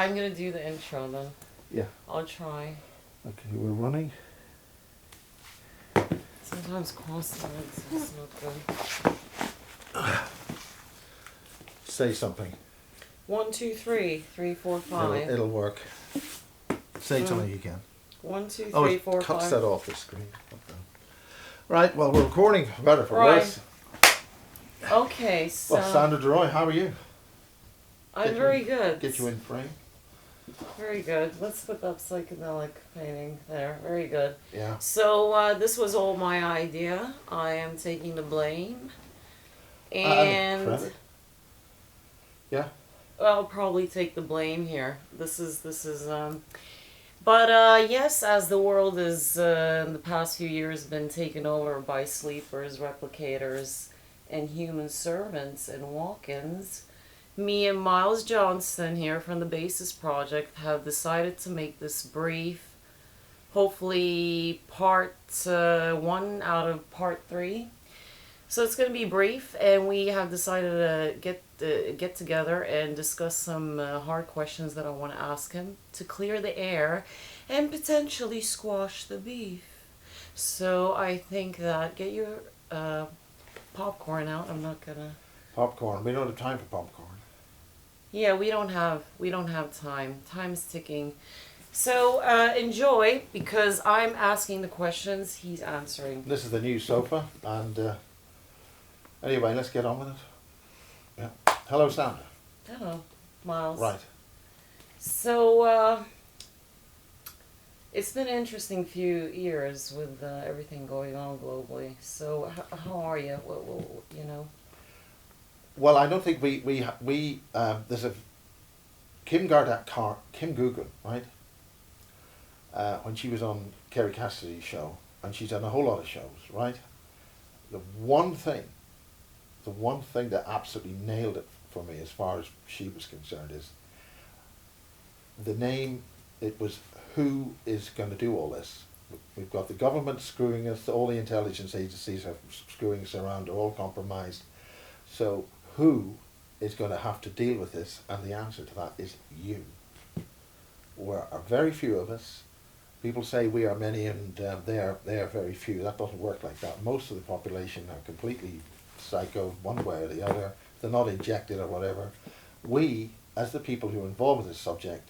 I'm gonna do the intro then. Yeah. I'll try. Okay, we're running. Sometimes consonants is not good. Say something. 1, 2, 3, 3, 4, 5. It'll work. Say something you can. 1, 2, 3, Oh, it 4, cuts 5. that off the screen. Right, well, we're recording, for better for Right. worse. Okay, so Well, Sandra Daroy, how are you? I'm very good. Get you in frame. Very good. Let's put that psychedelic painting there. Very good. Yeah. So this was all my idea. I am taking the blame. And credit. Yeah. I'll probably take the blame here. But yes, as the world is in the past few years been taken over by sleepers, replicators, and human servants and walk-ins, me and Miles Johnson here from the Basis Project have decided to make this brief, hopefully part 1 out of part 3. So it's going to be brief, and we have decided to get together and discuss some hard questions that I want to ask him to clear the air and potentially squash the beef. So I think that get your popcorn out. I'm not gonna. Popcorn. We don't have time for popcorn. Yeah, we don't have time. Time's ticking. So enjoy, because I'm asking the questions, he's answering. This is the new sofa, and anyway, let's get on with it. Yeah. Hello, Sandra. Hello, Miles. Right. So it's been an interesting few years with everything going on globally. So how are you? You know. Well, I don't think we there's a Kim Guggen, right? When she was on Kerry Cassidy's show, and she's done a whole lot of shows, right? The one thing that absolutely nailed it for me as far as she was concerned is the name. It was, who is going to do all this? We've got the government screwing us, all the intelligence agencies are screwing us around, they're all compromised. So who is going to have to deal with this? And the answer to that is you. There are very few of us. People say we are many and they are very few. That doesn't work like that. Most of the population are completely psycho one way or the other. They're not injected or whatever. We, as the people who are involved with this subject,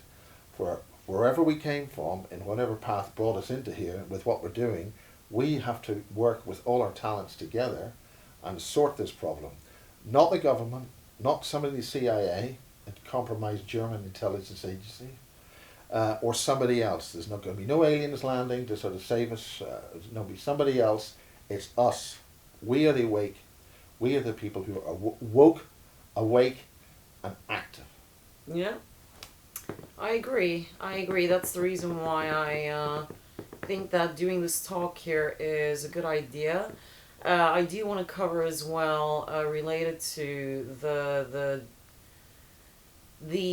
for wherever we came from, in whatever path brought us into here, with what we're doing, we have to work with all our talents together and sort this problem. Not the government, not somebody in the CIA, a compromised German intelligence agency, or somebody else. There's not going to be no aliens landing to sort of save us. There's going to be somebody else. It's us. We are the awake. We are the people who are woke, awake, and active. Yeah. I agree. That's the reason why I think that doing this talk here is a good idea. I do want to cover as well related to the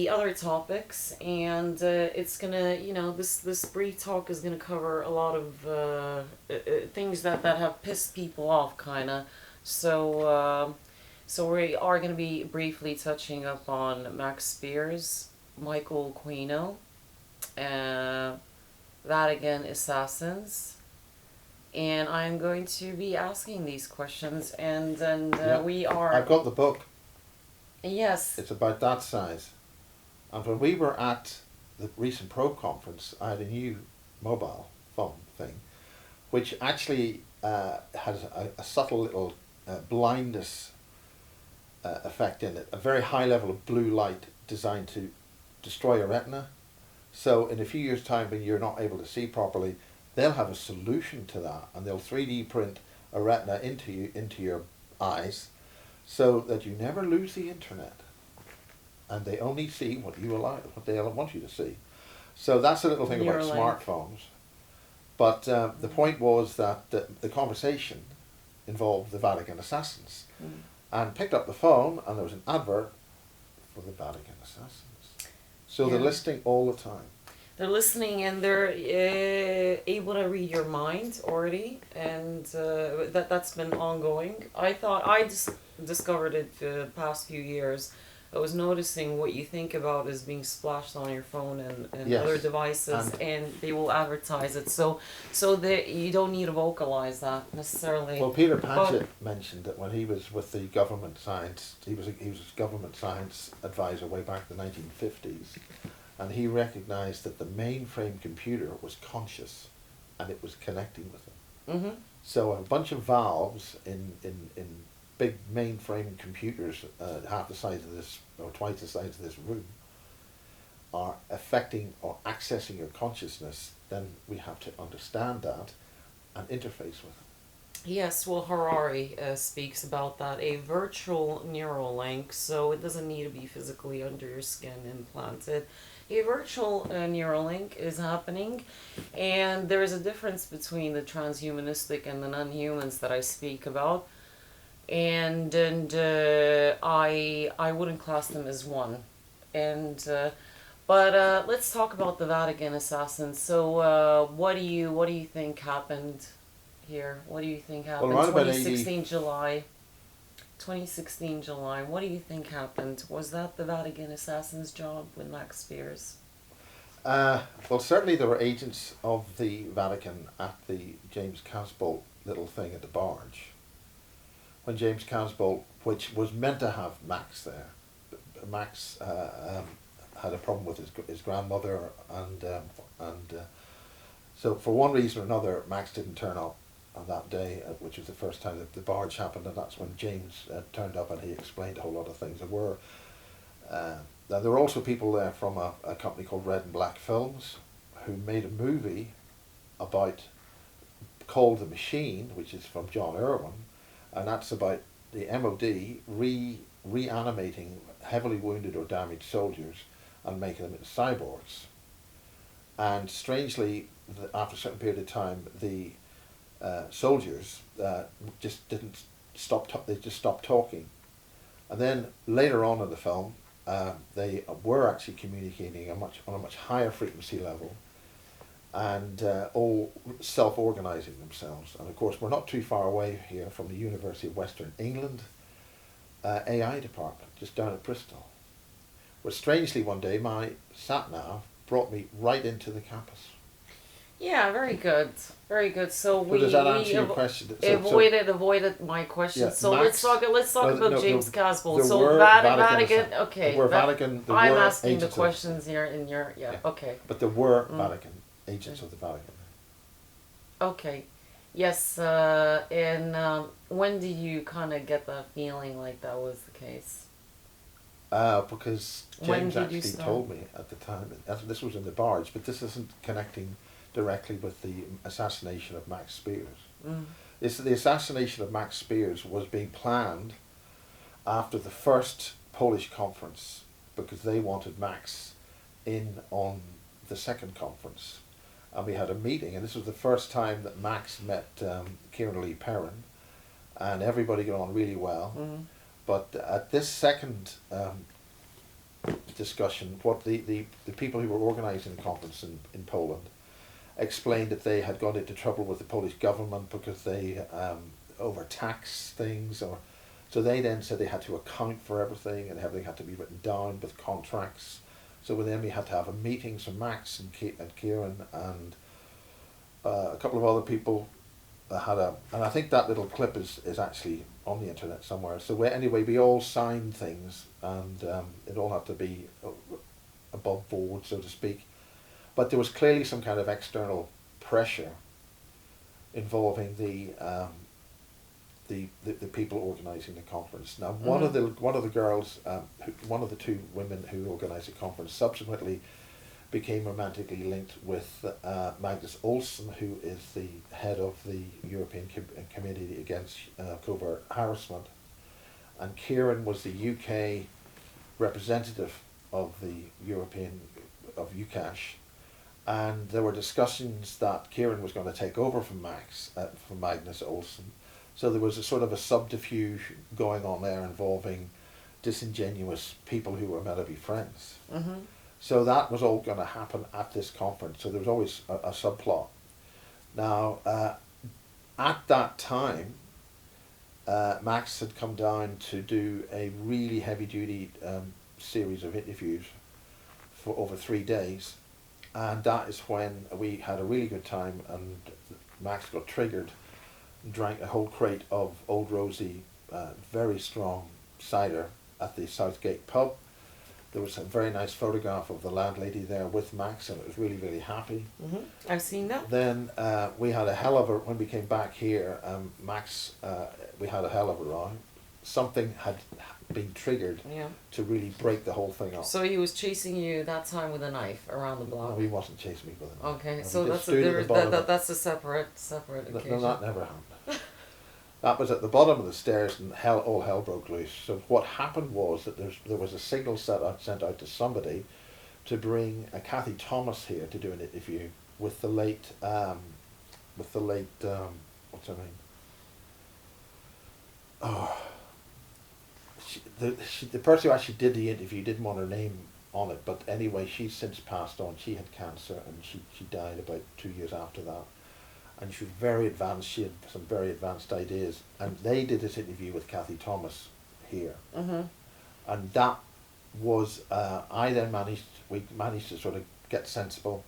other topics, and it's gonna, this brief talk is gonna cover a lot of things that have pissed people off, kind of. So we are gonna be briefly touching up on Max Spears, Michael Aquino, Vatican assassins, and I'm going to be asking these questions, and then we are... I've got the book. Yes. It's about that size. And when we were at the recent Pro conference, I had a new mobile phone thing, which actually has a subtle little blindness effect in it, a very high level of blue light designed to destroy your retina. So in a few years' time, when you're not able to see properly, they'll have a solution to that, and they'll 3D print a retina into your eyes, so that you never lose the internet, and they only see what they want you to see. So that's a little thing about smartphones. But the point was that the conversation involved the Vatican assassins, and picked up the phone, and there was an advert for the Vatican assassins. So they're listening all the time. They're listening, and they're able to read your mind already, and that's been ongoing. I thought I discovered it the past few years I was noticing what you think about is being splashed on your phone and Yes. other devices, and they will advertise it. So that you don't need to vocalize that necessarily. Well, Peter But Patchett mentioned that when he was with the government science, he was a government science advisor way back in the 1950s, and he recognised that the mainframe computer was conscious, and it was connecting with it. mhm. So a bunch of valves in big mainframe computers, half the size of this or twice the size of this room, are affecting or accessing your consciousness. Then we have to understand that and interface with it. Yes, well, Harari speaks about that, a virtual neural link, so it doesn't need to be physically under your skin implanted. A virtual neural link is happening, and there is a difference between the transhumanistic and the non-humans that I speak about, and I wouldn't class them as one, but let's talk about the Vatican assassins. So what do you think happened here? What do you think happened? Well, around about 2016 July. 2016 July. What do you think happened? Was that the Vatican assassin's job with Max Spears? Well, certainly there were agents of the Vatican at the James Casbolt little thing at the barge. When James Casbolt, which was meant to have Max there, Max had a problem with his grandmother, and so for one reason or another, Max didn't turn up on that day, which was the first time that the barge happened, and that's when James turned up and he explained a whole lot of things. Now there were also people there from a company called Red and Black Films, who made a movie about called The Machine, which is from John Irwin, and that's about the MOD reanimating heavily wounded or damaged soldiers and making them into cyborgs. And strangely, after a certain period of time, the soldiers just didn't stop. They just stopped talking, and then later on in the film, they were actually communicating on a much higher frequency level, and all self-organizing themselves. And of course, we're not too far away here from the University of Western England AI department, just down at Bristol, where strangely one day my sat-nav brought me right into the campus. Yeah, very good, very good. So So does that answer your question? Avoided my question. Yeah, So Max- let's talk about no, James Casbolt. there So were Vatican. assa- Okay, there were Vatican. There I'm were asking the agents of- questions here in your Yeah. Okay. But there were Vatican agents of the Vatican. Okay. Yes, and when did you kind of get that feeling like that was the case? Because When James did you actually start? told me at the time. This was in the barge, but this isn't connecting directly with the assassination of Max Spears. Mm. The assassination of Max Spears was being planned after the first Polish conference, because they wanted Max in on the second conference. And we had a meeting, and this was the first time that Max met Kieran Lee Perrin, and everybody got on really well. Mm. But at this second discussion, what the people who were organising the conference in Poland explained that they had got into trouble with the Polish government because they overtaxed things, or so they then said they had to account for everything, and everything had to be written down with contracts. So then we had to have a meeting. So Max and Kieran and a couple of other people and I think that little clip is actually on the internet somewhere. So anyway, we all signed things, and it all had to be above board, so to speak. But there was clearly some kind of external pressure involving the people organising the conference. Now, one of the girls, one of the two women who organised the conference, subsequently became romantically linked with Magnus Olsson, who is the head of the European Committee Against Covert Harassment, and Kieran was the UK representative of the of UCASH, and there were discussions that Kieran was going to take over from Magnus Olsson. So there was a sort of a subterfuge going on there involving disingenuous people who were meant to be friends. Mm-hmm. So that was all going to happen at this conference. So there was always a subplot. Now, at that time, Max had come down to do a really heavy-duty series of interviews for over 3 days, and that is when we had a really good time, and Max got triggered and drank a whole crate of Old Rosie, very strong cider at the Southgate pub. There was a very nice photograph of the landlady there with Max, and it was really, really happy. I've seen that. Then we had a hell of a, when we came back here, Max, we had a hell of a row. Something had been triggered Yeah. to really break the whole thing up. So he was chasing you that time with a knife around the block. No, he wasn't chasing me with it. Okay, No, so we that's just stood at the bottom of- that's a separate occasion. No, that never happened. That was at the bottom of the stairs, and all hell broke loose. So what happened was that there was a signal sent out to somebody to bring Kathy Thomas here to do an interview with the late what's her name? Oh, the person who actually did the interview didn't want her name on it, but anyway, she's since passed on. She had cancer, and she died about 2 years after that. And she was very advanced. She had some very advanced ideas, and they did this interview with Kathy Thomas here, and that was we managed to sort of get sensible,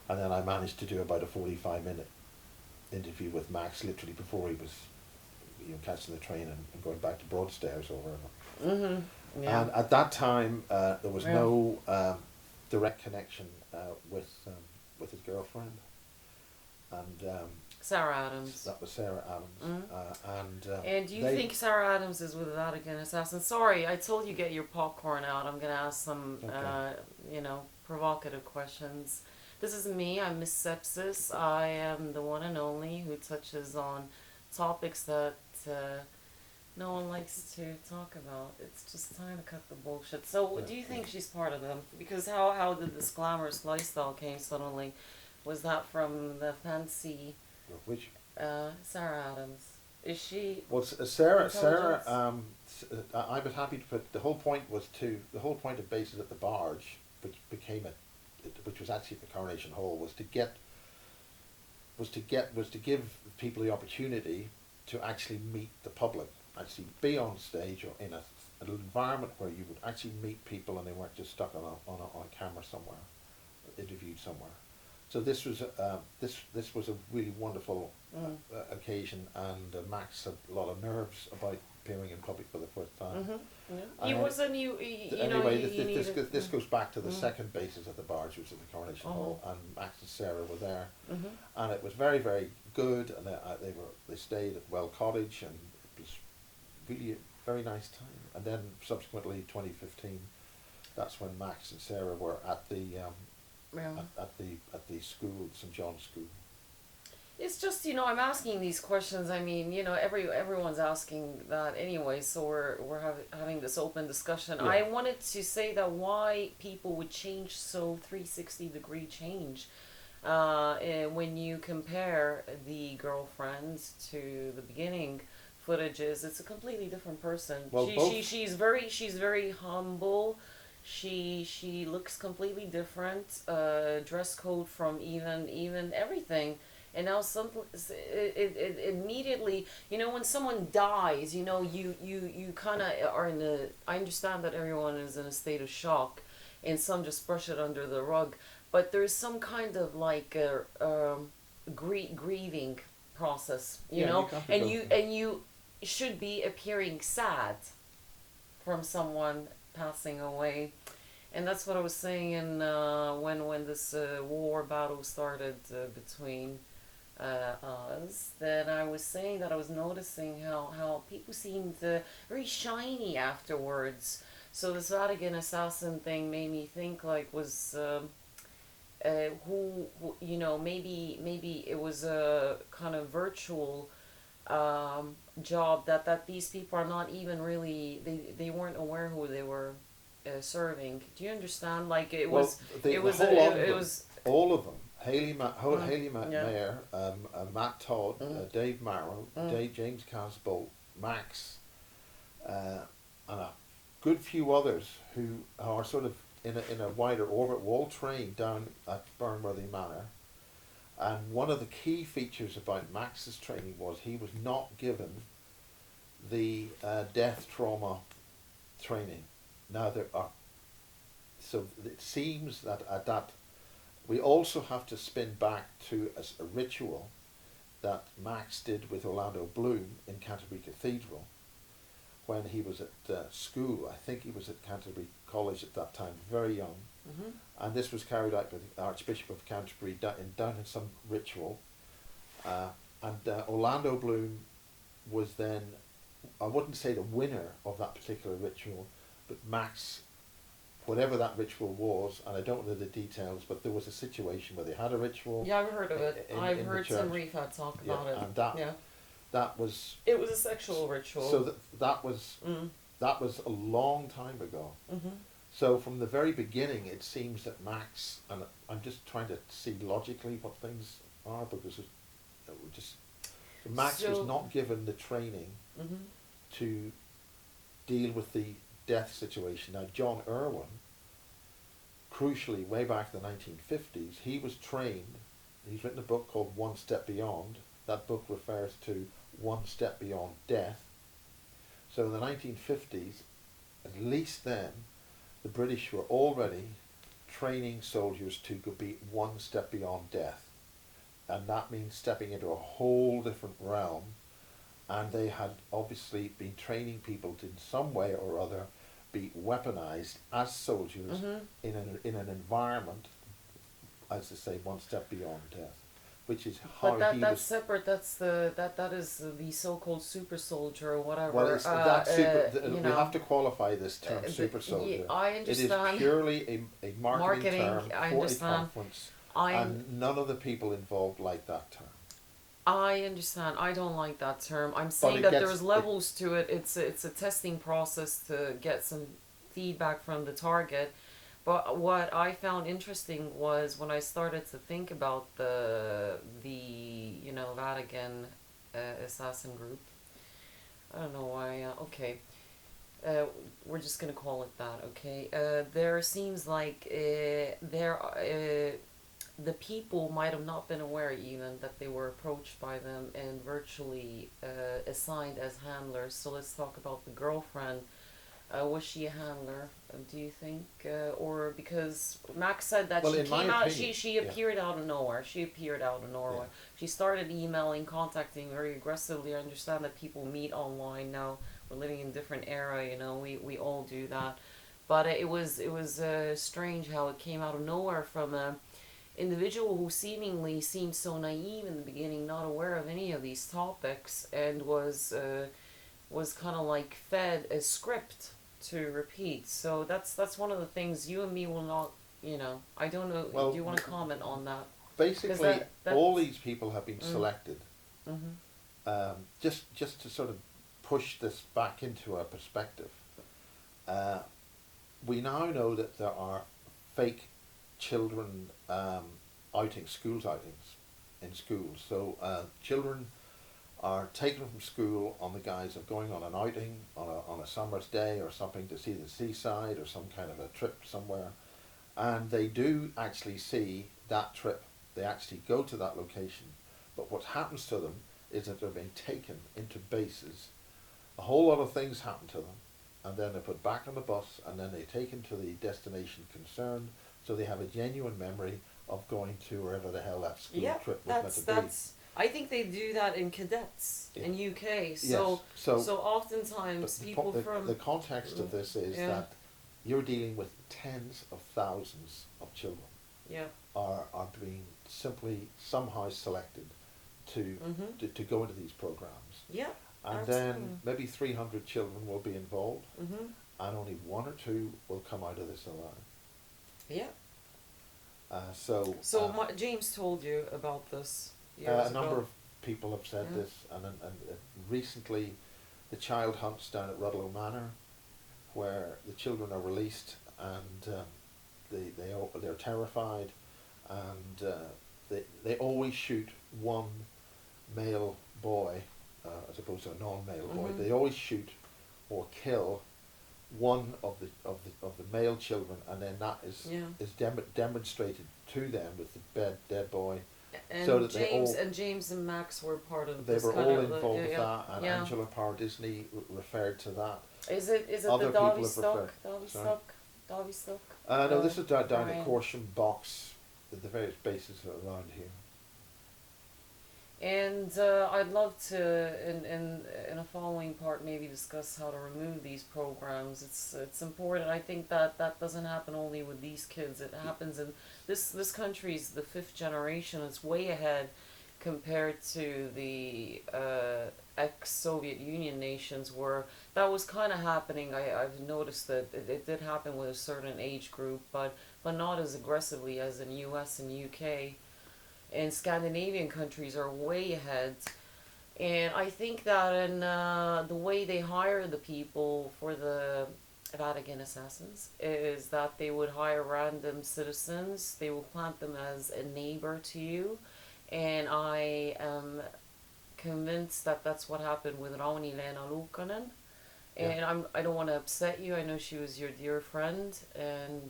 and then I managed to do about a 45-minute interview with Max, literally before he was, catching the train and going back to Broadstairs or wherever. Yeah. And at that time, there was no direct connection with his girlfriend. And Sarah Adams. that was Sarah Adams. And do you think Sarah Adams is with that again, assassin? Sorry, I told you get your popcorn out. I'm gonna ask some, provocative questions. This is me. I'm Miss Sepsis. I am the one and only who touches on topics that no one likes to talk about. It's just time to cut the bullshit. So, do you think she's part of them? Because how did this glamorous lifestyle came suddenly? Was that from the fancy? Which? Sarah Adams. Is she? Well, Sarah. Intelligence? I was happy to put the whole point of Bases at the Barge, which was actually at the Coronation Hall, was to give people the opportunity to actually meet the public, actually be on stage or in an environment where you would actually meet people and they weren't just stuck on a camera somewhere, interviewed somewhere. So this was a really wonderful occasion, and Max had a lot of nerves about appearing in public for the first time. He wasn't you. This goes back to the second Bases at the Barge, which was at the Coronation Hall, and Max and Sarah were there, and it was very, very good. And they stayed at Well Cottage, and it was really a very nice time. And then subsequently, 2015, that's when Max and Sarah were at the at the school, St. John's School. It's just, I'm asking these questions. I mean, everyone's asking that anyway, so we're having this open discussion. Yeah. I wanted to say that why people would change so 360-degree change. When you compare the girlfriends to the beginning footages, it's a completely different person. Well, She's very humble. She looks completely different. Dress code from even everything. And now it immediately, when someone dies, you kind of are I understand that everyone is in a state of shock, and some just brush it under the rug. But there's some kind of like grieving process, and you should be appearing sad from someone passing away. And that's what I was saying when this war battle started between us. Then I was saying that I was noticing how people seemed very shiny afterwards. So this Vatican assassin thing made me think was who maybe it was a kind of virtual job that these people are not even really they weren't aware who they were serving. Do you understand? Like it was all of them. Haley Mayer, Matt Todd, Dave Marrow, James Casbolt, Max, and a good few others who are sort of in a wider orbit, were all trained down at Burnworthy Manor. And one of the key features about Max's training was he was not given the death trauma training. Now there are so it seems that at that we also have to spin back to a ritual that Max did with Orlando Bloom in Canterbury Cathedral when he was at school. I think he was at Canterbury College at that time, very young. Mm-hmm. And this was carried out by the Archbishop of Canterbury down in some ritual. And Orlando Bloom was then, I wouldn't say the winner of that particular ritual, but Max, whatever that ritual was, and I don't know the details, but there was a situation where they had a ritual. Yeah, I've heard of it. I've in heard some Refat talk about it. And yeah. that was... It was a sexual ritual. So that was a long time ago. Mm-hmm. So from the very beginning, it seems that Max, and I'm just trying to see logically what things are, because Max was not given the training to deal with the death situation. Now, John Irwin, crucially, way back in the 1950s, he was trained. He's written a book called One Step Beyond. That book refers to one step beyond death. So in the 1950s, at least then, the British were already training soldiers to go be one step beyond death. And that means stepping into a whole different realm. And they had obviously been training people to, in some way or other, be weaponized as soldiers in an environment, as they say, one step beyond death, which is how but he that's was. separate. That is the so-called super soldier or whatever. Well, it's we have to qualify this term, super soldier. Yeah, I understand. It is purely a marketing term I for understand. a conference, and none of the people involved like that term. I understand. I don't like that term. I'm saying that there's levels to it. It's a testing process to get some feedback from the target. But what I found interesting was when I started to think about the Vatican assassin group. I don't know why. Okay. We're just gonna call it that. Okay. There seems like the people might have not been aware even that they were approached by them and virtually assigned as handlers. So let's talk about the girlfriend. Was she a handler, do you think? Or because Max said that she came out, she appeared out of nowhere. She appeared out of nowhere. Yeah. She started emailing, contacting very aggressively. I understand that people meet online now. We're living in a different era, we all do that. But it was strange how it came out of nowhere from a individual who seemingly seemed so naive in the beginning, not aware of any of these topics, and was kind of like fed a script to repeat. So that's one of the things you and me will not, I don't know. Well, do you want to comment on that? Basically, all these people have been selected. Just to sort of push this back into our perspective. We now know that there are fake children schools outings in schools. So children are taken from school on the guise of going on an outing on a summer's day or something to see the seaside or some kind of a trip somewhere, and they do actually see that trip. They actually go to that location, but what happens to them is that they're being taken into bases. A whole lot of things happen to them, and then they're put back on the bus, and then they're taken to the destination concerned, so they have a genuine memory of going to wherever the hell that school trip was meant to be. I think they do that in cadets in UK. So oftentimes people from... The context of this is that you're dealing with tens of thousands of children are being simply somehow selected to go into these programs. Yeah. And then maybe 300 children will be involved, and only one or two will come out of this alive. Yeah. James told you about this. A number of people have said this, and recently the child hunts down at Rudloe Manor, where the children are released, and they're terrified, and they always shoot one male boy as opposed to a non-male boy. They always shoot or kill one of the male children, and then that is demonstrated to them with the dead boy. And so that James and Max were part of this. They were all involved with that, and Angela Power Disney referred to that. Is it Other the Dolly people have Stock? Tavistock? No, this is down at Brian. Corsham Box, the various bases around here. And I'd love to, in a following part, maybe discuss how to remove these programs. It's important. I think that that doesn't happen only with these kids. It happens in this country's the fifth generation. It's way ahead compared to the ex-Soviet Union nations where that was kind of happening. I've noticed that it did happen with a certain age group, but not as aggressively as in U.S. and U.K. And Scandinavian countries are way ahead. And I think that in the way they hire the people for the Vatican assassins is that they would hire random citizens. They will plant them as a neighbor to you. And I am convinced that that's what happened with Rauni Lena Lukanen. And I don't want to upset you. I know she was your dear friend, and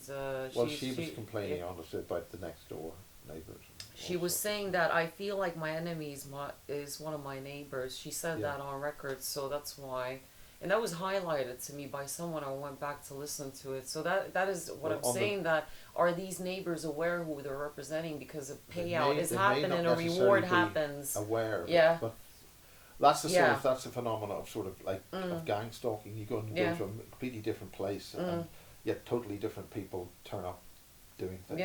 Well, she was complaining honestly about the next door neighbours. she was saying that I feel like my enemy is one of my neighbors. She said that on record, so that's why. And that was highlighted to me by someone. I went back to listen to it. So that is what I'm saying. That are these neighbors aware who they're representing because a payout is happening and a reward happens. Aware of Yeah. it, but that's the sort of that's a phenomenon of sort of like of gang stalking. You go and go to a completely different place and yet totally different people turn up doing things.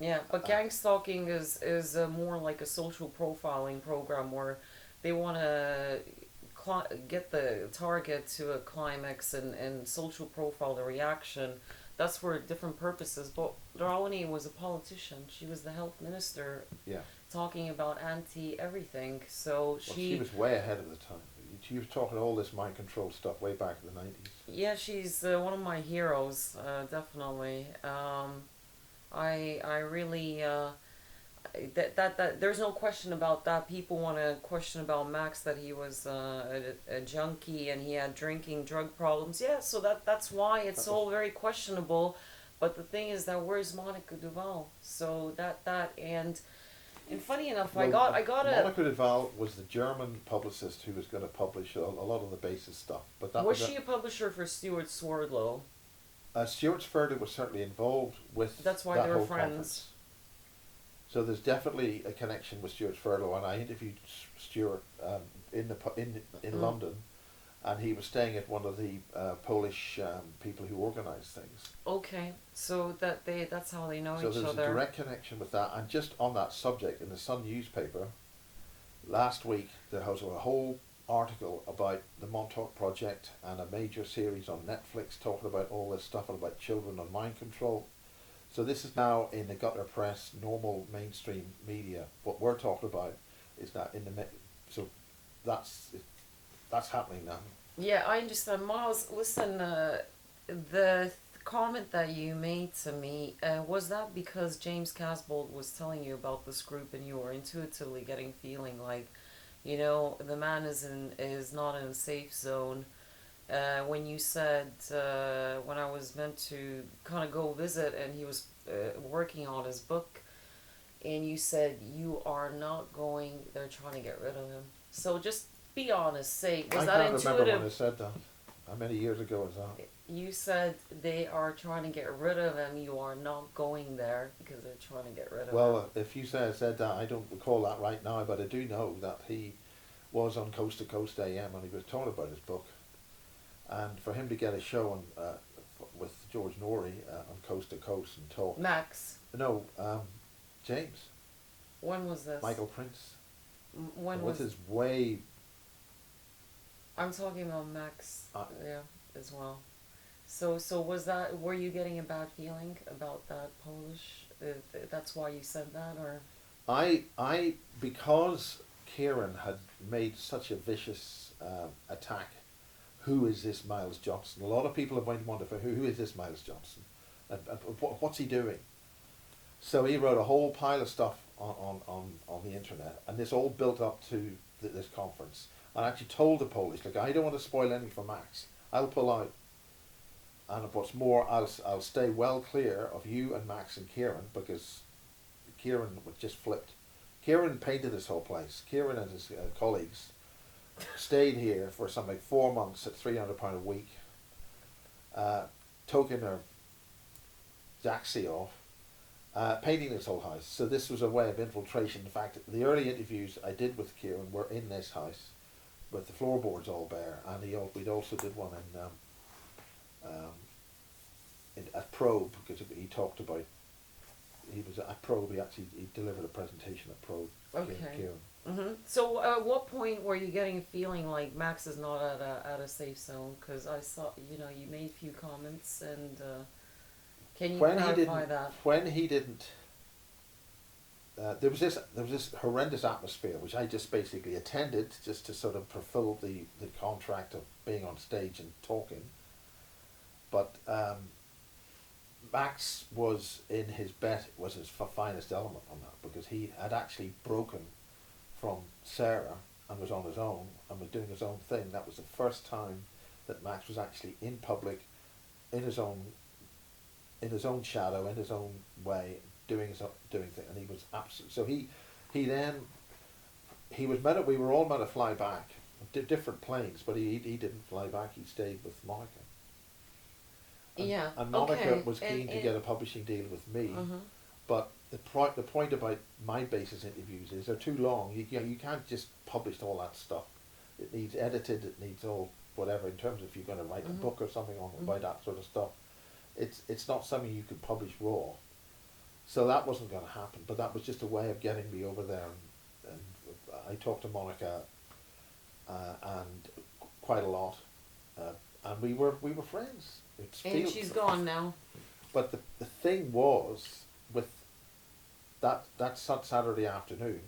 Yeah, but gang stalking is more like a social profiling program where they want to get the target to a climax and social profile the reaction. That's for different purposes. But Raoni was a politician. She was the health minister. Yeah. Talking about anti-everything. So she was way ahead of the time. She was talking all this mind control stuff way back in the 90s. Yeah, she's one of my heroes, definitely. I really that there's no question about that. People want to question about Max that he was a junkie and he had drinking drug problems. Yeah, so that's why it's all very questionable. But the thing is that where's Monica Duval? So that and funny enough, I got Monica Duval was the German publicist who was going to publish a lot of the basis stuff. But that was she a publisher for Stuart Swerdlow? Stuart Swerdlow was certainly involved with. That's why that they were whole friends. Conference. So there's definitely a connection with Stuart Swerdlow, and I interviewed Stuart in London, and he was staying at one of the Polish people who organise things. Okay, so that's how they know each other. So there's a direct connection with that, and just on that subject, in the Sun newspaper, last week there was a whole article about the Montauk Project and a major series on Netflix talking about all this stuff about children and mind control. So this is now in the gutter press, normal mainstream media. What we're talking about is that so that's happening now. Yeah, I understand. Miles, listen, the comment that you made to me, was that because James Casbolt was telling you about this group and you were intuitively getting feeling like, the man is not in a safe zone? When you said, when I was meant to kind of go visit and he was working on his book, and you said you are not going, they're trying to get rid of him. So just be honest, say, was that intuitive? I can't remember when I said that. How many years ago was that? You said they are trying to get rid of him, you are not going there because they're trying to get rid of him. Well, if you said that, I don't recall that right now, but I do know that he was on Coast to Coast AM and he was talking about his book. And for him to get a show on with George Norrie on Coast to Coast and talk. Max. No, James. When was this? Michael Prince. When with was? his way. I'm talking about Max. As well. So was that? Were you getting a bad feeling about that Polish? That's why you said that, or? I because Kieran had made such a vicious attack. Who is this Miles Johnson? A lot of people have wondered for who is this Miles Johnson, and what's he doing? So he wrote a whole pile of stuff on the internet, and this all built up to this conference. And I actually told the Polish, like, I don't want to spoil anything for Max. I'll pull out, and what's more, I'll stay well clear of you and Max and Kieran, because Kieran was just flipped. Kieran painted this whole place. Kieran and his colleagues stayed here for something like 4 months at £300 a week, took in their Jaxie off, painting this whole house. So this was a way of infiltration. In fact, the early interviews I did with Kieran were in this house, with the floorboards all bare, and we'd also did one at Probe, because he talked about, he was at Probe, he delivered a presentation at Probe. Okay. Kieran. So at what point were you getting a feeling like Max is not at a safe zone? Because I saw, you made a few comments, and can you clarify that? When he didn't, there was this horrendous atmosphere which I just basically attended just to sort of fulfill the contract of being on stage and talking. But Max was in his finest element on that, because he had actually broken from Sarah and was on his own and was doing his own thing. That was the first time that Max was actually in public, in his own shadow, in his own way, doing thing, and he was absolutely. So he was meant to, we were all meant to fly back, different planes, but he didn't fly back. He stayed with Monica. And Monica was keen to get a publishing deal with me, but the point about my basis interviews is they're too long. You can't just publish all that stuff. It needs edited. It needs all whatever, in terms of if you're going to write a book or something about that sort of stuff. It's not something you could publish raw. So that wasn't going to happen. But that was just a way of getting me over there. And I talked to Monica and quite a lot, and we were friends. And she's gone now. But the thing was, with that Saturday afternoon,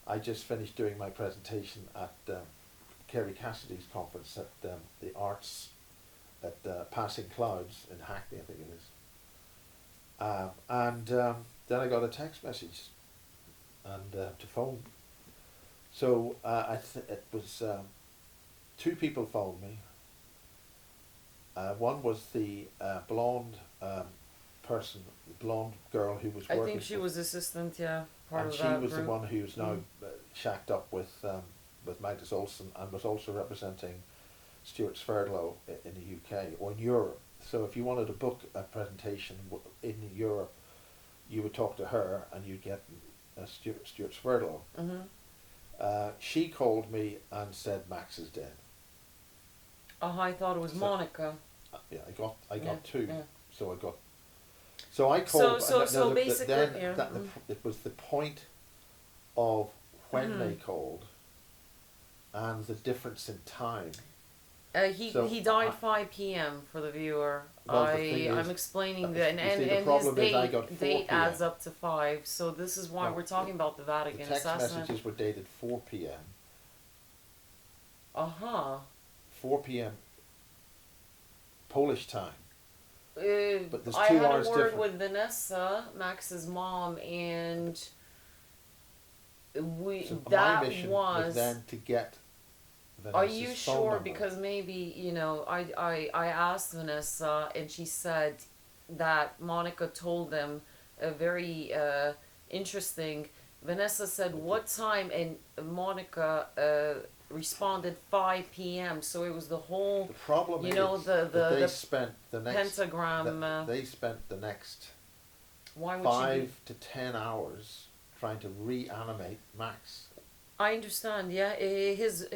I just finished doing my presentation at Kerry Cassidy's conference at the Arts at Passing Clouds in Hackney, I think it is. Then I got a text message and to phone. So it was two people phoned me. One was the blonde person, the blonde girl who was working. I think she was assistant, part and of she that was group. the one who's now shacked up with Magnus Olsen, and was also representing Stuart Sverdlow in the UK or in Europe. So if you wanted to book a presentation in Europe, you would talk to her and you'd get Stuart Sverdlow. She called me and said Max is dead. I thought it was Monica. Yeah, I got two. Yeah. So I called. So basically, it was the point of when they called, and the difference in time. He died 5 p.m. for the viewer. Well, I'm explaining that, and his date adds up to 5. So this is why we're talking about the Vatican assassination. The text messages were dated 4 p.m. 4 p.m. Polish time. But there's 2 I had hours a word different. with Vanessa, Max's mom, and So my mission was was. then to get Vanessa's Are you phone sure? number. Because maybe, I asked Vanessa, and she said that Monica told them a very interesting. Vanessa said, what time? And Monica responded 5 p.m. So it was the whole. The problem is that they the spent the next pentagram. they spent the next Why would 5 to 10 hours trying to reanimate Max. I understand, yeah. His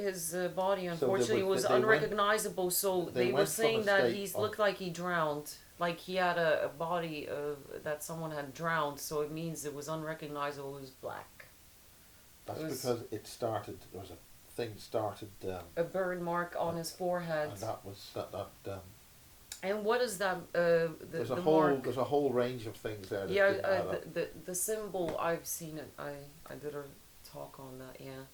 body unfortunately was they unrecognizable. So they they were went from saying a that state he of- looked like he drowned, like he had a body that someone had drowned. So it means it was unrecognizable. It was black. That's It was- because it started. There was a thing started. A burn mark on his forehead. And that was that. And what is that? There's a whole range of things there. That didn't add up. The symbol, I've seen it. I did a talk on that. Yeah.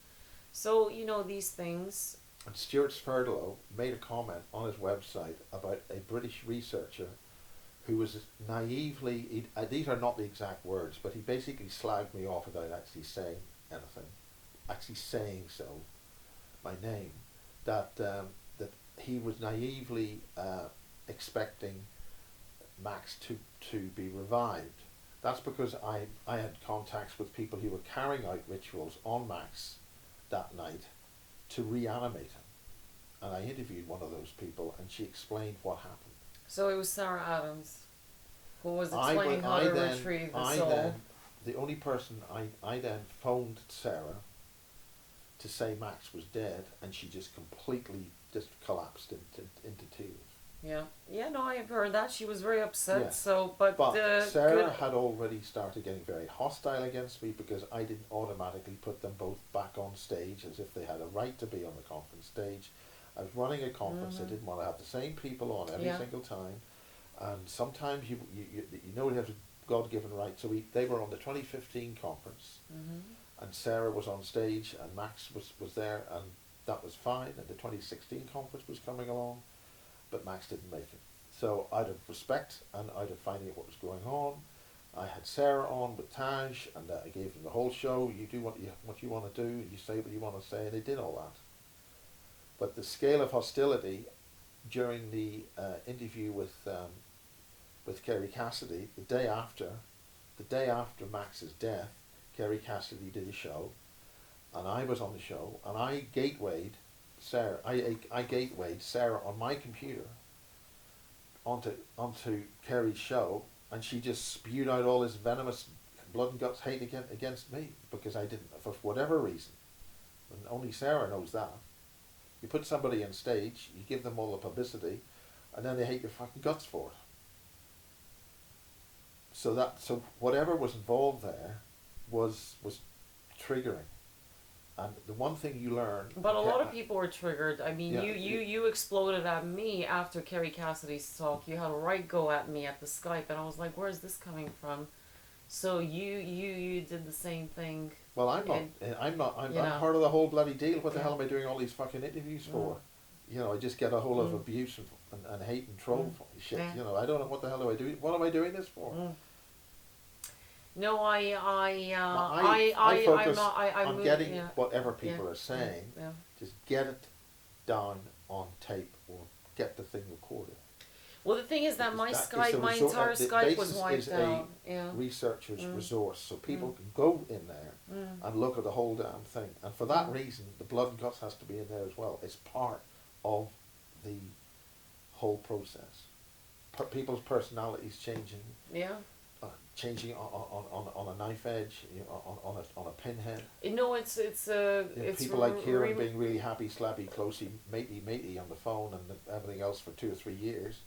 So these things. And Stuart Sverdlow made a comment on his website about a British researcher who was naively. These are not the exact words, but he basically slagged me off without actually saying anything. Actually saying so, my name, that he was naively expecting Max to be revived. That's because I had contacts with people who were carrying out rituals on Max that night to reanimate him. And I interviewed one of those people, and she explained what happened. So it was Sarah Adams. Who was I explaining wa- how I to then retrieve the I soul. then the only person I then phoned Sarah to say Max was dead, and she just completely just collapsed into tears. Yeah. Yeah, no, I have heard that. She was very upset, Yeah. so, but, But Sarah good. had already started getting very hostile against me because I didn't automatically put them both back on stage as if they had a right to be on the conference stage. I was running a conference. I didn't want to have the same people on every Yeah. single time, and sometimes you know you have a God-given right. So they were on the 2015 conference, and Sarah was on stage, and Max was there, and that was fine. And the 2016 conference was coming along, but Max didn't make it. So out of respect and out of finding out what was going on, I had Sarah on with Taj, and I gave them the whole show. You do what you want to do, you say what you want to say, and they did all that. But the scale of hostility during the interview with Kerry Cassidy, the day after Max's death, Kerry Cassidy did a show, and I was on the show, and I gatewayed Sarah. I gatewayed Sarah on my computer onto Kerry's show, and she just spewed out all this venomous blood and guts hate against me because I didn't, for whatever reason, and only Sarah knows that. You put somebody on stage, you give them all the publicity, and then they hate your fucking guts for it. So whatever was involved there was triggering. And the one thing you learn... But a lot of people were triggered. I mean, Yeah, you exploded at me after Kerry Cassidy's talk. You had a right go at me at the Skype, and I was like, where's this coming from? So you did the same thing. Well, I'm part of the whole bloody deal. What the hell am I doing all these fucking interviews for? You know, I just get a whole of abuse and hate and troll shit. Yeah. You know, I don't know what the hell do I do. What am I doing this for? No, I focus I'm on getting whatever people are saying. Yeah. Just get it down on tape or get the thing recorded. Well, the thing is that my That is Skype, the my resor- entire the Skype was basis wiped is out. a researcher's resource, so people can go in there and look at the whole damn thing. And for that reason, the blood and guts has to be in there as well. It's part of the whole process. People's personalities changing. Yeah. Changing on a knife edge, you know, on a pinhead. No, it's people like Kieran being really happy, slappy, closey, matey on the phone and everything else for 2 or 3 years,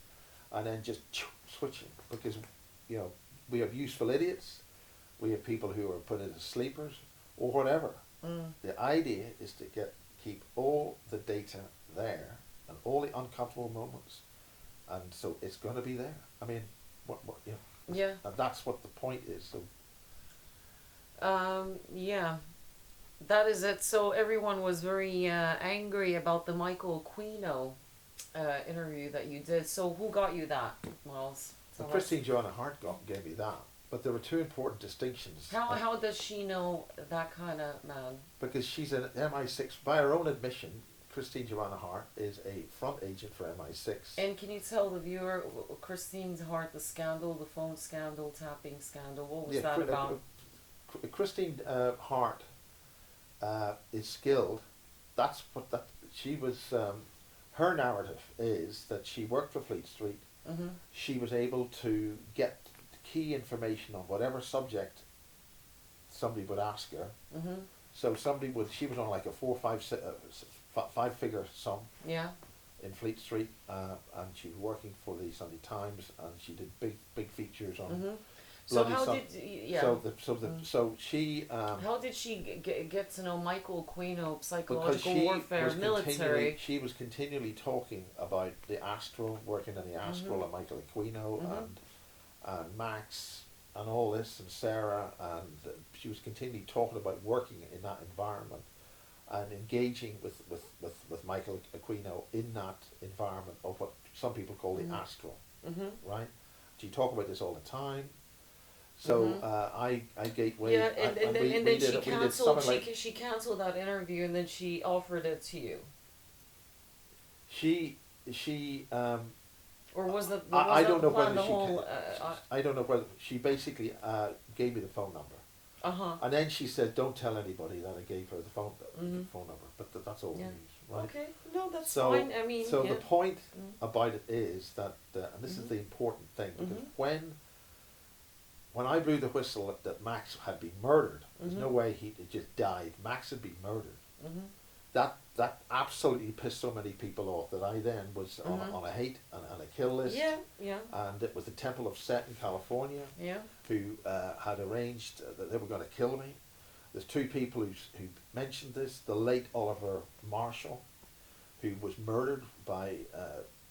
and then just switching because, you know, we have useful idiots, we have people who are put into sleepers or whatever. The idea is to keep all the data there and all the uncomfortable moments, and so it's going to be there. I mean, what you know. Yeah. And that's what the point is. So. Yeah, that is it. So everyone was very angry about the Michael Aquino interview that you did. So who got you that, Miles? Christine Joanna Hart gave me that, but there were two important distinctions. How does she know that kind of man? Because she's an MI6, by her own admission. Christine Joanna Hart is a front agent for MI6. And can you tell the viewer, Christine Hart, the scandal, the phone scandal, tapping scandal, what was that about? Christine Hart is skilled. That's what she was. Her narrative is that she worked for Fleet Street. She was able to get key information on whatever subject somebody would ask her. So she was on like a 4 or 5 figure sum in Fleet Street, and she was working for the Sunday Times, and she did big features on So Bloody how Sun. So she how did she get to know Michael Aquino, psychological because warfare, military? she was continually talking about the Astral, working in the Astral, and Michael Aquino and Max and all this, and Sarah, and she was continually talking about working in that environment and engaging with Michael Aquino in that environment of what some people call the Astral, right? She talked about this all the time. So I gateway. Yeah, and then she cancelled. She cancelled that interview, and then she offered it to you. She. Or was that? I don't know whether she. I don't know whether she basically gave me the phone number. And then she said, "Don't tell anybody that I gave her the phone number." But that's all the news, right? Okay, no, that's fine. I mean, the point about it is that, and this is the important thing, because when when I blew the whistle that Max had been murdered, there's no way he just died. Max had been murdered. Mhm. That absolutely pissed so many people off that I then was on a hate and a kill list. Yeah. Yeah. And it was the Temple of Set in California Yeah. who had arranged that they were going to kill me. There's two people who mentioned this. The late Oliver Marshall, who was murdered by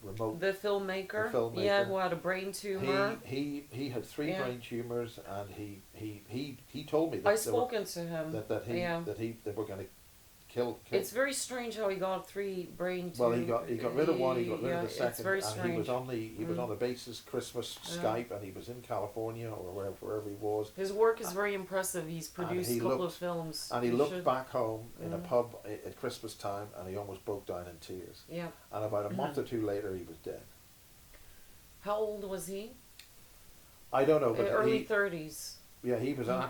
remote. The filmmaker. The filmmaker. Yeah, who had a brain tumor. He had three Yeah. brain tumors, and he told me that I've spoken to him. Yeah. they were going to kill. It's very strange how he got 3 brain tumors. Well, he got rid of one. He got rid of the second, it's very and strange. he was on the basis Christmas Skype, and he was in California or wherever he was. His work is very impressive. He's produced a couple of films. And he You looked should- back home in a pub at Christmas time, and he almost broke down in tears. Yeah. And about a month or two later, he was dead. How old was he? I don't know, but Early 30s. yeah, he was an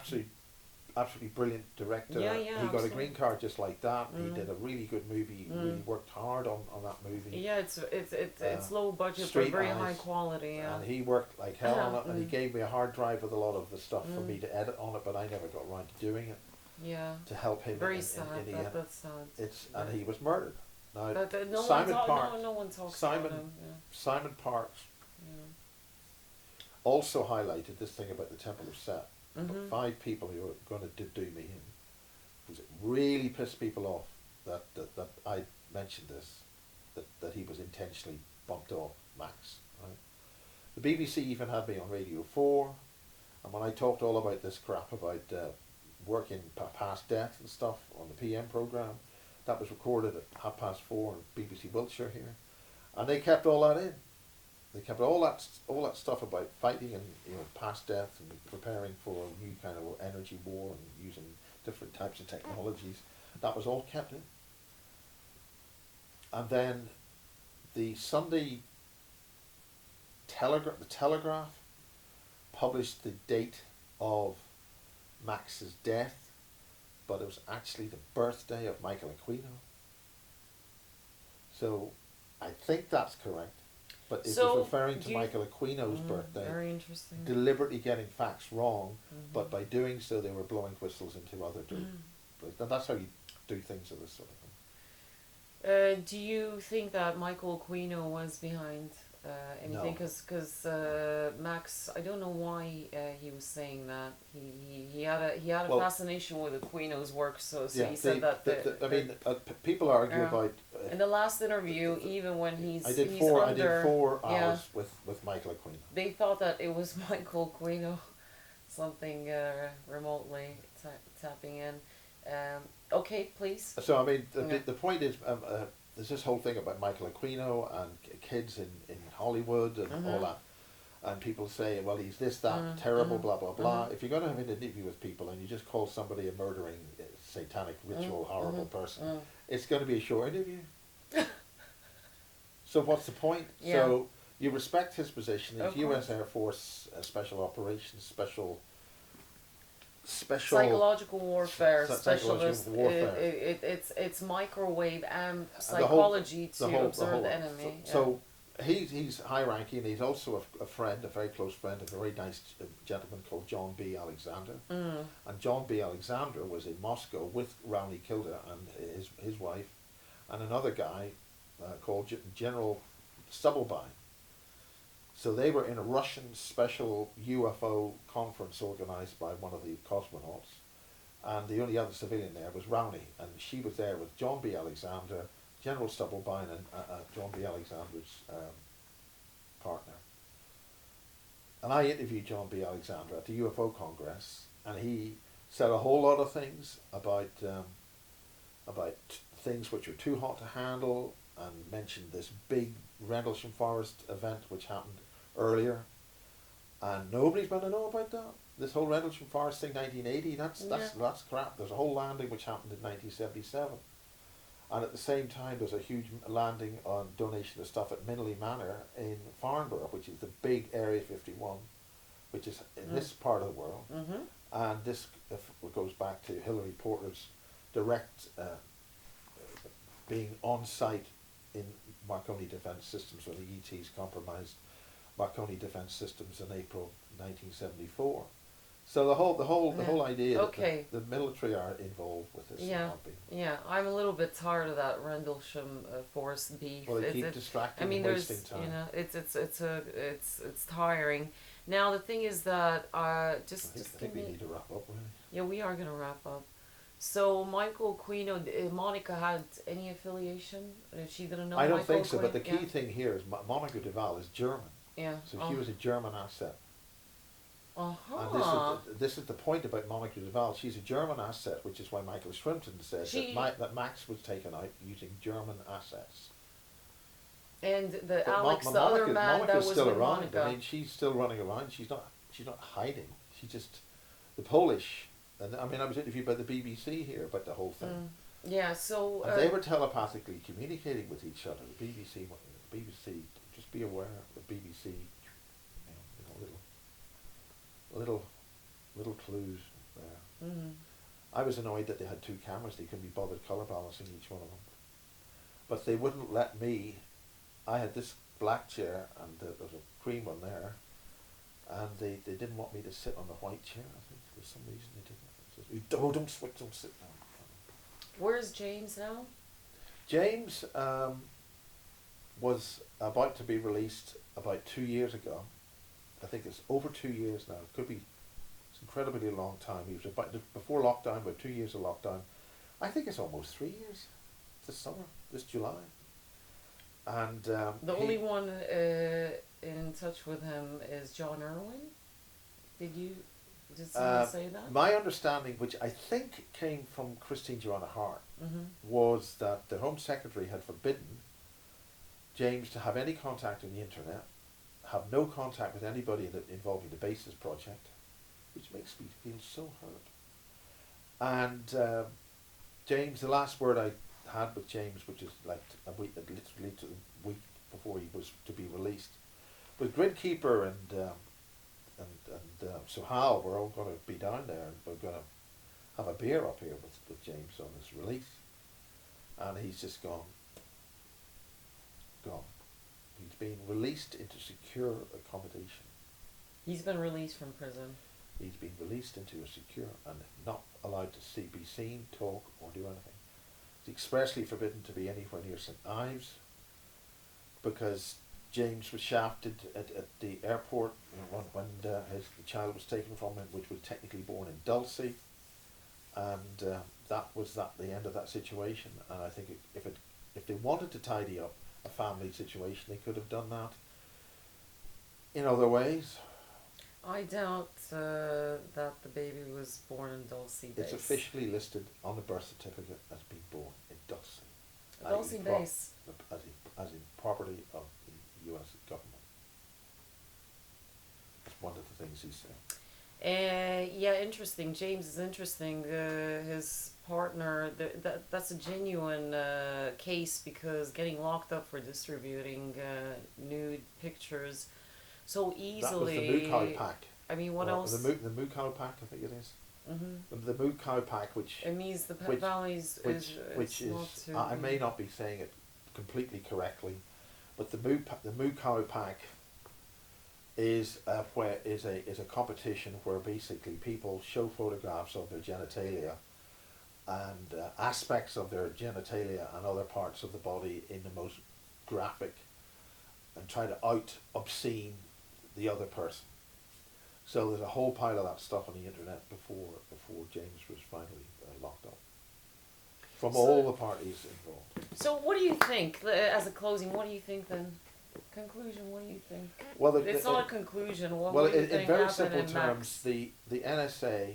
absolutely brilliant director. Yeah, he got absolutely. a green card just like that. He did a really good movie. He really worked hard on that movie. Yeah, it's low budget but Street very Eyes. high quality. Yeah. And he worked like hell on it, and he Mm. gave me a hard drive with a lot of the stuff for me to edit on it, but I never got around to doing it Yeah. to help him. Very in sad. the end. That's sad. And he was murdered. Now, No Simon one Parks. no one talks Simon about him. Simon Parks Yeah. also highlighted this thing about the Temple of Set. Yeah. But 5 people who were going to do me in, because it really pissed people off that I mentioned this, that he was intentionally bumped off Max. Right? The BBC even had me on Radio 4, and when I talked all about this crap about working past death and stuff on the PM programme, that was recorded at 4:30 on BBC Wiltshire here, and they kept all that in. They kept all that stuff about fighting and past death and preparing for a new kind of energy war and using different types of technologies. That was all kept in. And then the Sunday the Telegraph published the date of Max's death, but it was actually the birthday of Michael Aquino. So I think that's correct. But it was referring to Michael Aquino's birthday, very interesting. deliberately getting facts wrong, but by doing so they were blowing whistles into other and that's how you do things of this sort of thing. Do you think that Michael Aquino was behind anything? No. Because Max, I don't know why he was saying that. He had a fascination with Aquino's work, so he said that. People argue about. In the last interview, even when I did 4 hours with Michael Aquino. They thought that it was Michael Aquino, something remotely tapping in. Okay, please. So I mean, the point is, there's this whole thing about Michael Aquino and kids in Hollywood and all that, and people say, well, he's this, that, terrible, blah, blah, blah. If you're going to have an interview with people and you just call somebody a murdering, satanic, ritual, horrible person, it's going to be a short interview. So what's the point? Yeah. So you respect his position. He's Of U.S. course. Air Force Special Operations, special Psychological warfare psychological specialist. warfare. It's microwave psychology to observe the enemy. So he's high ranking. He's also a friend, a very close friend, a very nice gentleman called John B. Alexander. And John B. Alexander was in Moscow with Rowney Kilda and his wife, and another guy called General Stubblebine. So they were in a Russian special UFO conference organised by one of the cosmonauts, and the only other civilian there was Rowney, and she was there with John B. Alexander, General Stubblebine, and John B. Alexander's partner. And I interviewed John B. Alexander at the UFO Congress, and he said a whole lot of things about things which were too hot to handle, and mentioned this big Rendlesham Forest event which happened earlier, and nobody's going to know about that. This whole Rendlesham Forest thing, 1980, that's crap. There's a whole landing which happened in 1977, and at the same time there's a huge landing on donation of stuff at Minley Manor in Farnborough, which is the big Area 51, which is in this part of the world, and this goes back to Hilary Porter's direct being on site in Marconi Defence Systems, where the ETs compromised Marconi Defence Systems in April 1974. So the Yeah. whole idea Okay. that the military are involved with this Yeah, not being. yeah. I'm a little bit tired of that Rendlesham Forest beef. Well, they It's keep it. I distracting mean, and wasting there's time. it's tiring. Now the thing is that I just think give we me. need to wrap up really. Yeah, we are gonna wrap up. So Michael Quino, Monica had any affiliation? She didn't know. I don't Michael think so, but the Quino? key thing here is Monica Duval is German, Yeah. so Yeah. she was a German asset. Uh And huh. this is the point about Monica Duval. She's a German asset, which is why Michael Shrimpton said She that Max was taken out using German assets. and the But Alex, the other man that Monica's was still with around. Monica. I mean, she's still running around. She's not hiding. She just the Polish. And I mean, I was interviewed by the BBC here about the whole thing. Yeah. So. And they were telepathically communicating with each other. The BBC, just be aware. The BBC, little clues there. Mm. I was annoyed that they had two cameras. They couldn't be bothered colour balancing each one of them. But they wouldn't let me. I had this black chair and there was a cream one there, and they didn't want me to sit on the white chair. I think for some reason they didn't. Don't switch, don't sit down. Where's James now? James was about to be released about 2 years ago. I think it's over 2 years now. It could be. It's incredibly long time. He was about before lockdown, about 2 years of lockdown. I think it's almost 3 years. This summer, this July. And The only one in touch with him is John Irwin. Did someone say that? my understanding, which I think came from Christine Joanna Hart, Mm-hmm. was that the Home Secretary had forbidden James to have any contact on the internet, have no contact with anybody involved in the Basis project, which makes me feel so hurt. And James, the last word I had with James, which is like literally a week before he was to be released, was Gridkeeper and Sohal were all going to be down there and we're going to have a beer up here with James on his release. And he's just gone. He's been released into secure accommodation. He's been released from prison. He's been released into a secure and not allowed to be seen, talk or do anything. He's expressly forbidden to be anywhere near St Ives because James was shafted at the airport when his child was taken from him, which was technically born in Dulcie, and that was the end of that situation. And I think if they wanted to tidy up a family situation, they could have done that in other ways. I doubt that the baby was born in Dulcie Base. It's officially listed on the birth certificate as being born in Dulcie. Dulcie Base. As in property of the US government. That's one of the things he said. Yeah, interesting. James is interesting. His partner, that's a genuine case because getting locked up for distributing nude pictures so easily. That was the Moo Cow Pack. I mean, what else? The Moo Cow Pack, I think it is. Mm-hmm. The Moo Cow Pack, which It means the Pet Valleys which is not to I may not be saying it completely correctly, but the Moo Cow Pack is a competition where basically people show photographs of their genitalia and aspects of their genitalia and other parts of the body in the most graphic and try to obscene the other person. So there's a whole pile of that stuff on the internet before James was finally locked up. From all the parties involved. So what do you think, as a closing, what do you think then? Conclusion, what do you think? Well, it's not a conclusion. What do you in think very happened simple in terms, Max? the NSA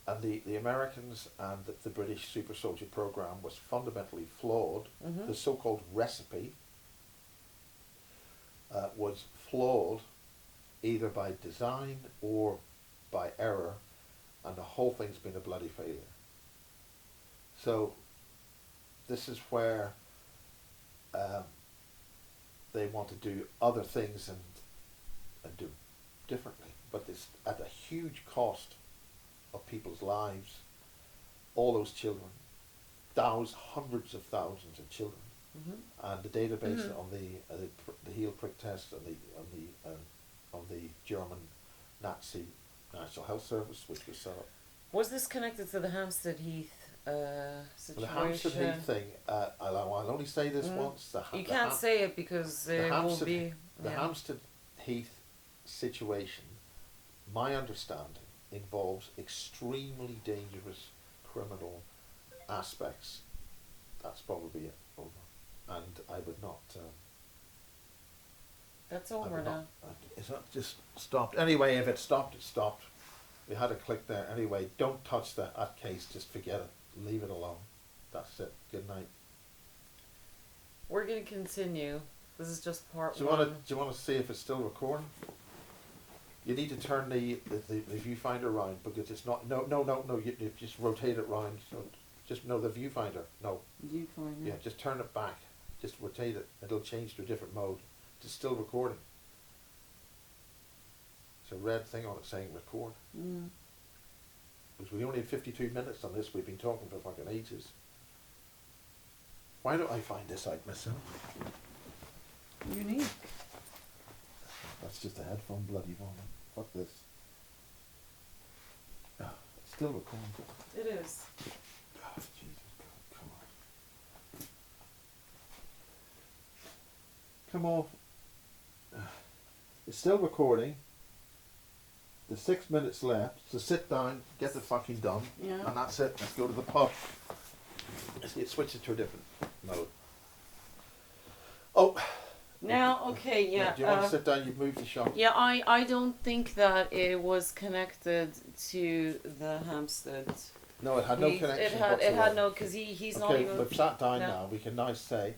and the Americans and the British super soldier program was fundamentally flawed. Mm-hmm. The so-called recipe was flawed either by design or by error, and the whole thing's been a bloody failure. So this is where they want to do other things and do differently, but it's at a huge cost of people's lives. All those children, hundreds of thousands of children, Mm-hmm. and the database on the heel prick test and on the German Nazi National Health Service, which was set up. Was this connected to the Hampstead Heath situation? The Hampstead Heath thing, I'll only say this once. You can't say it because it will be... The Hampstead Heath situation, my understanding, involves extremely dangerous criminal aspects. That's probably it, over. And I would not... That's over now. It's not just stopped. Anyway, if it stopped, it stopped. We had a click there. Anyway, don't touch that case. Just forget it. Leave it alone. That's it. Good night. We're going to continue. This is just part Do you want to see if it's still recording? You need to turn the viewfinder around because it's not. No. You just rotate it round. So the viewfinder. No. Viewfinder. Yeah, just turn it back. Just rotate it. It'll change to a different mode. It's still recording. It's a red thing on it saying record. Because we only had 52 minutes on this. We've been talking for fucking ages. Why don't I find this out myself? Unique. That's just a headphone bloody volume. Fuck this. Ah, it's still recording. It is. Oh, Jesus God, come on. It's still recording. There's 6 minutes left, so sit down, get the fucking done, Yeah. and that's it. Let's go to the pub. It switches to a different mode. Oh. Now, okay, yeah. Do you want to sit down? You've moved the shot. Yeah, I don't think that it was connected to the Hampstead. No, it had no connection. It had no, because he's not even... Okay, we've sat down now. We can now say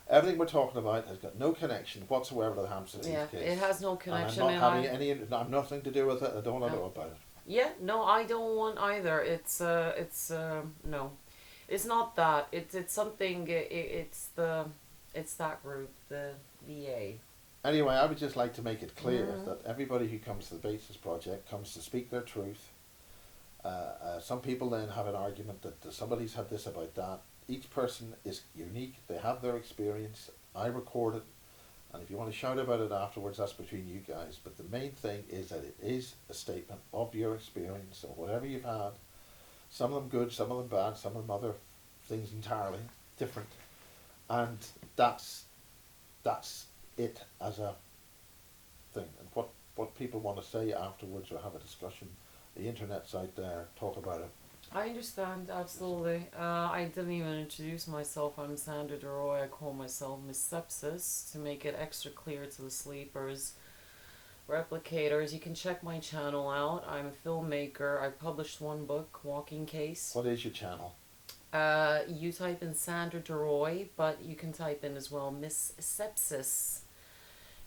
everything we're talking about has got no connection whatsoever to the Hampstead Heath case. It has no connection. And I'm not having I'm nothing to do with it. I don't want to know about it. Yeah, no, I don't want either. It's no, it's not that. It's something. It's that group, the VA. Anyway, I would just like to make it clear that everybody who comes to the Basis Project comes to speak their truth. Some people then have an argument that somebody's had this about that. Each person is unique. They have their experience. I record it. And if you want to shout about it afterwards, that's between you guys. But the main thing is that it is a statement of your experience or whatever you've had. Some of them good, some of them bad, some of them other things entirely different. And that's it as a thing. And what people want to say afterwards or have a discussion, the internet's out there, talk about it. I understand, absolutely. I didn't even introduce myself. I'm Sandra Daroy. I call myself Miss Sepsis to make it extra clear to the sleepers, replicators. You can check my channel out. I'm a filmmaker. I published one book, Walking Case. What is your channel? You type in Sandra Daroy, but you can type in as well Miss Sepsis.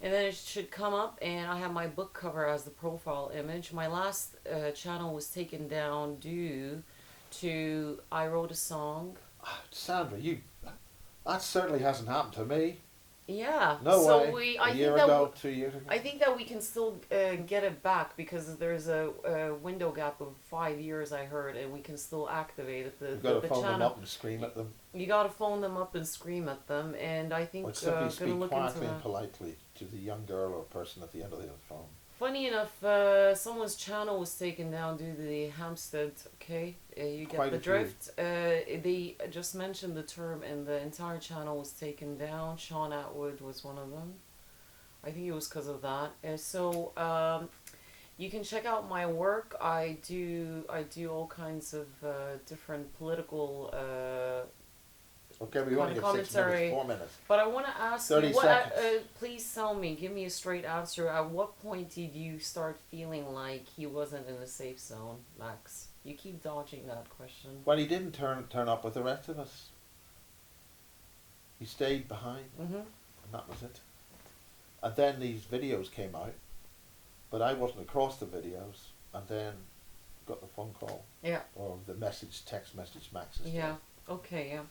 And then it should come up, and I have my book cover as the profile image. My last channel was taken down due to I wrote a song. Sandra, that certainly hasn't happened to me. Yeah. No so way. I a think year that ago, 2 years ago. I think that we can still get it back because there's a window gap of 5 years. I heard, and we can still activate it. You've got to phone them up and scream at them. You got to phone them up and scream at them, and I think simply speak look quietly into and politely to the young girl or person at the end of the phone. Funny enough, someone's channel was taken down due to the Hampstead. Okay, you get the drift. They just mentioned the term, and the entire channel was taken down. Sean Atwood was one of them. I think it was because of that. You can check out my work. I do all kinds of different political. Okay, we only have 6 minutes, 4 minutes. But I want to ask 30 you, seconds. please tell me, give me a straight answer. At what point did you start feeling like he wasn't in a safe zone, Max? You keep dodging that question. Well, he didn't turn up with the rest of us. He stayed behind, and that was it. And then these videos came out, but I wasn't across the videos, and then got the phone call. Yeah. Or the text message, Max. Yeah, okay, yeah.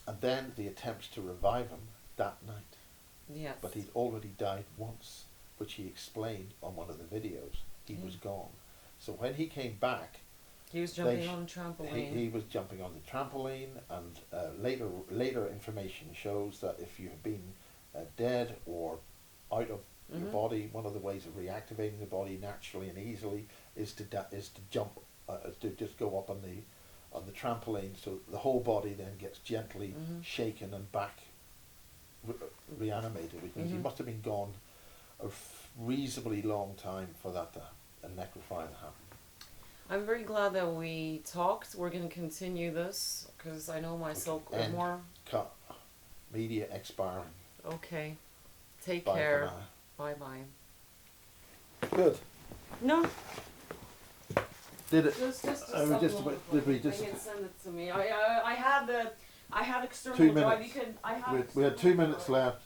And then the attempts to revive him that night. Yes. But he'd already died once, which he explained on one of the videos. He was gone. So when he came back... He was jumping on the trampoline. He was jumping on the trampoline, and later information shows that if you have been dead or out of Your body, one of the ways of reactivating the body naturally and easily is to jump, to just go up on the trampoline, so the whole body then gets gently shaken and back reanimated, because you must have been gone a reasonably long time for that a necrophilia happen. I'm very glad that we talked. We're going to continue this because I know myself more. Cut. Media expiring. Okay. Take Bye care. for now. Bye bye. Good. No. Did it? Just Did we just? They can send it to me. I had external 2 drive. minutes. You can. I have. We had 2 minutes left.